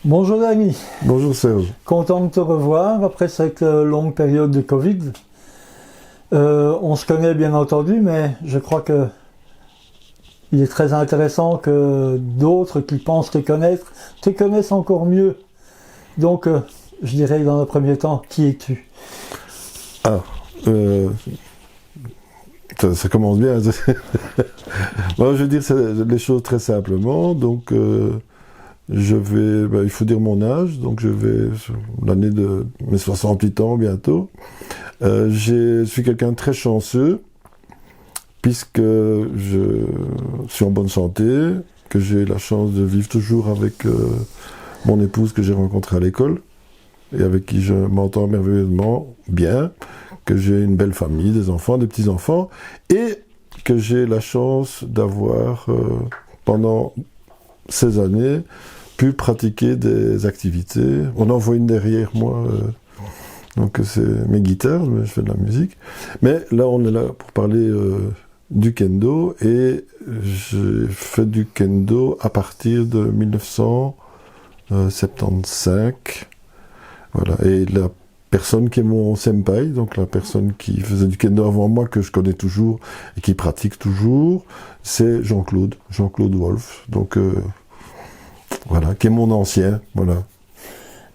Bonjour Dany, Bonjour Serge. content de te revoir après cette longue période de Covid. On se connaît bien entendu, mais je crois que il est très intéressant que d'autres qui pensent te connaissent encore mieux. Donc, je dirais dans le premier temps, qui es-tu? Ah, ça commence bien. Bon, je vais dire les choses très simplement. Donc, il faut dire mon âge. Donc, je vais sur l'année de mes 68 ans bientôt. Je suis quelqu'un de très chanceux, puisque je suis en bonne santé, que j'ai la chance de vivre toujours avec mon épouse que j'ai rencontrée à l'école, et avec qui je m'entends merveilleusement bien, que j'ai une belle famille, des enfants, des petits-enfants, et que j'ai la chance d'avoir, pendant ces années, pu pratiquer des activités. On en voit une derrière moi, donc c'est mes guitares, je fais de la musique. Mais là, on est là pour parler du kendo, et j'ai fait du kendo à partir de 1975. Voilà, et la personne qui est mon senpai, donc la personne qui faisait du kendo avant moi, que je connais toujours et qui pratique toujours, c'est Jean-Claude Wolff, donc voilà, qui est mon ancien, voilà.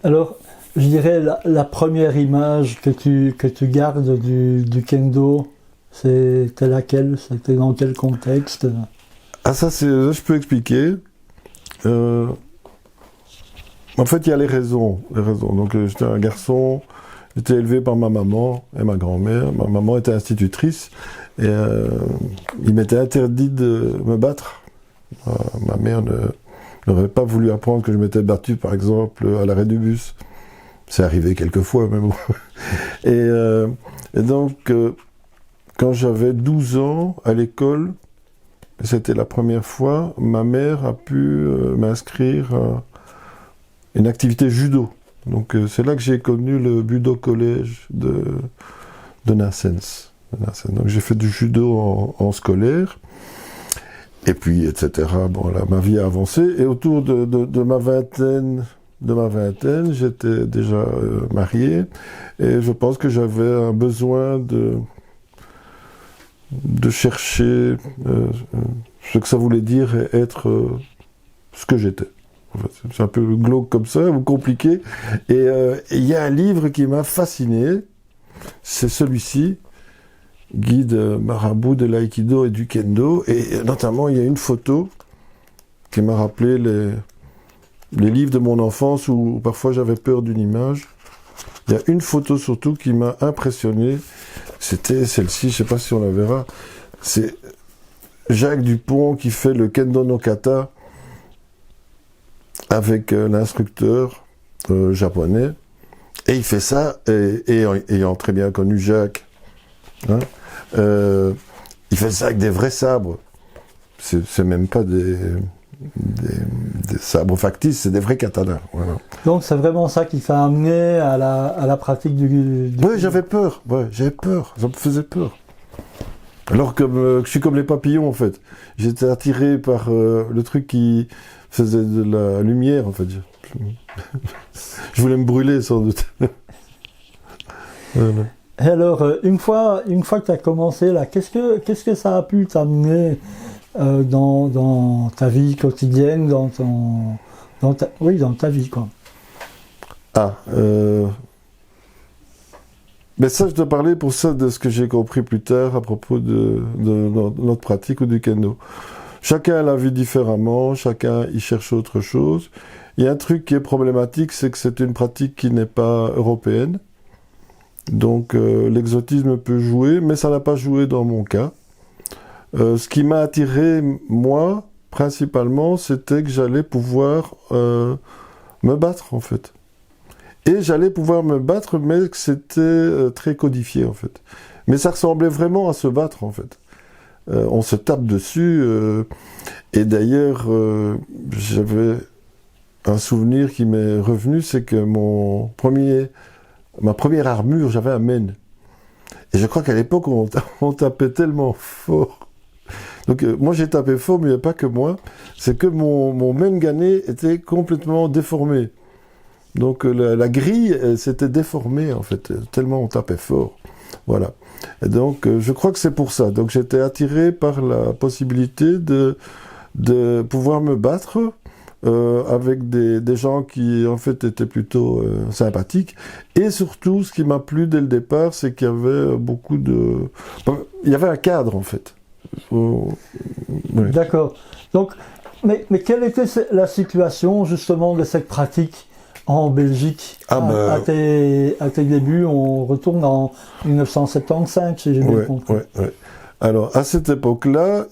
Alors, je dirais la première image que tu gardes du kendo, c'était laquelle? C'était dans quel contexte? Ah ça, je peux expliquer. En fait, il y a les raisons. Donc, j'étais un garçon, j'étais élevé par ma maman et ma grand-mère. Ma maman était institutrice, et il m'était interdit de me battre. Ma mère n'aurait pas voulu apprendre que je m'étais battu, par exemple, à l'arrêt du bus. C'est arrivé quelques fois, mais bon. Et donc, quand j'avais 12 ans, à l'école, c'était la première fois, ma mère a pu m'inscrire à une activité judo. Donc c'est là que j'ai connu le Budo Collège de Nassens. Donc j'ai fait du judo en scolaire, et puis etc. Bon là, ma vie a avancé, et autour de ma vingtaine, j'étais déjà marié, et je pense que j'avais un besoin de chercher ce que ça voulait dire être ce que j'étais. C'est un peu glauque comme ça, ou compliqué. Et il y a un livre qui m'a fasciné, c'est celui-ci, Guide marabout de l'aïkido et du kendo. Et notamment, il y a une photo qui m'a rappelé les livres de mon enfance où parfois j'avais peur d'une image. Il y a une photo surtout qui m'a impressionné. C'était celle-ci, je ne sais pas si on la verra. C'est Jacques Dupont qui fait le Kendo no Kata avec l'instructeur japonais, et il fait ça, et ayant très bien connu Jacques, hein, il fait ça avec des vrais sabres. C'est même pas des sabres factices, c'est des vrais katanas. Voilà. Donc c'est vraiment ça qui t'a amené à la pratique du... Oui, j'avais peur, ça me faisait peur. Alors que je suis comme les papillons en fait. J'étais attiré par le truc qui faisait de la lumière en fait. Je voulais me brûler sans doute. Voilà. Et alors, une fois que tu as commencé là, qu'est-ce que ça a pu t'amener dans ta vie quotidienne, dans ta vie quoi. Mais ça, je te parlais pour ça de ce que j'ai compris plus tard à propos de notre pratique ou du kendo. Chacun la vit différemment, chacun y cherche autre chose. Il y a un truc qui est problématique, c'est que c'est une pratique qui n'est pas européenne. Donc l'exotisme peut jouer, mais ça n'a pas joué dans mon cas. Ce qui m'a attiré, moi, principalement, c'était que j'allais pouvoir me battre, en fait. Et j'allais pouvoir me battre, mais que c'était très codifié, en fait. Mais ça ressemblait vraiment à se battre, en fait. On se tape dessus, et d'ailleurs, j'avais un souvenir qui m'est revenu, c'est que ma première armure, j'avais un men. Et je crois qu'à l'époque, on tapait tellement fort. Donc moi j'ai tapé fort, mais il n'y a pas que moi. C'est que mon mengané était complètement déformé. Donc la grille s'était déformée en fait, tellement on tapait fort. Voilà. Et donc je crois que c'est pour ça. Donc j'étais attiré par la possibilité de pouvoir me battre avec des gens qui en fait étaient plutôt sympathiques. Et surtout, ce qui m'a plu dès le départ, c'est qu'il y avait beaucoup de... Il y avait un cadre en fait. Oui. D'accord. Donc, mais quelle était la situation justement de cette pratique en Belgique à tes débuts? On retourne en 1975, si j'ai bien compris. Ouais. Alors, à cette époque-là,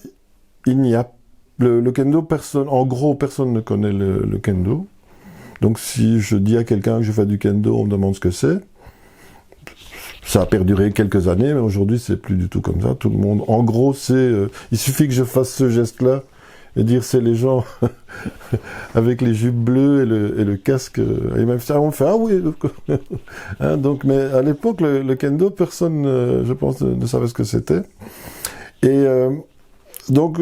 il n'y a le kendo, en gros, personne ne connaît le kendo. Donc, si je dis à quelqu'un que je fais du kendo, on me demande ce que c'est. Ça a perduré quelques années, mais aujourd'hui, c'est plus du tout comme ça. Tout le monde, en gros, il suffit que je fasse ce geste-là et dire c'est les gens avec les jupes bleues et le casque. Et même ça, on fait ah oui. Hein, donc, mais à l'époque, le kendo, personne, je pense, ne savait ce que c'était. Et donc,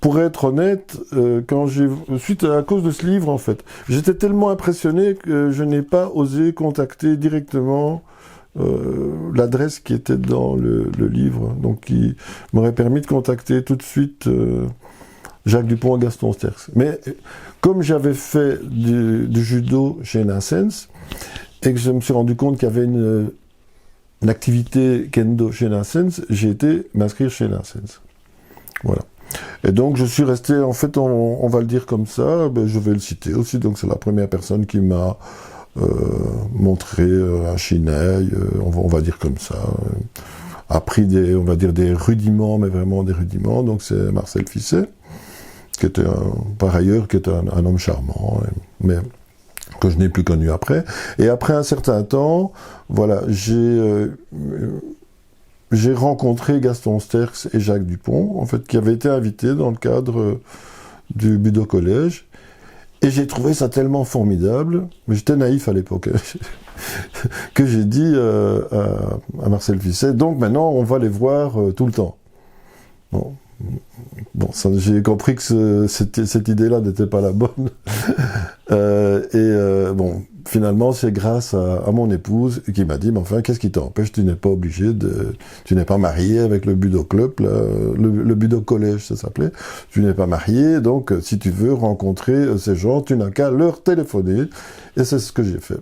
pour être honnête, suite à cause de ce livre, en fait, j'étais tellement impressionné que je n'ai pas osé contacter directement l'adresse qui était dans le livre, donc qui m'aurait permis de contacter tout de suite Jacques Dupont et Gaston Sterckx. Mais comme j'avais fait du judo chez Nansens et que je me suis rendu compte qu'il y avait une activité kendo chez Nansens, j'ai été m'inscrire chez Nansens. Voilà. Et donc je suis resté, en fait, on va le dire comme ça, je vais le citer aussi, donc c'est la première personne qui m'a montré un shinai, on va dire comme ça, appris des rudiments, mais vraiment des rudiments. Donc c'est Marcel Fisset, qui était par ailleurs un homme charmant, mais que je n'ai plus connu après. Et après un certain temps, voilà, j'ai rencontré Gaston Sterckx et Jacques Dupont, en fait, qui avaient été invités dans le cadre du Budo Collège. Et j'ai trouvé ça tellement formidable, mais j'étais naïf à l'époque, que j'ai dit à Marcel Fisset, donc maintenant on va les voir tout le temps. Bon, j'ai compris que cette idée-là n'était pas la bonne. Finalement, c'est grâce à mon épouse qui m'a dit, mais enfin, qu'est-ce qui t'empêche? Tu n'es pas obligé tu n'es pas marié avec le Budo Club, là, le Budo Collège, ça s'appelait. Tu n'es pas marié, donc si tu veux rencontrer ces gens, tu n'as qu'à leur téléphoner. Et c'est ce que j'ai fait.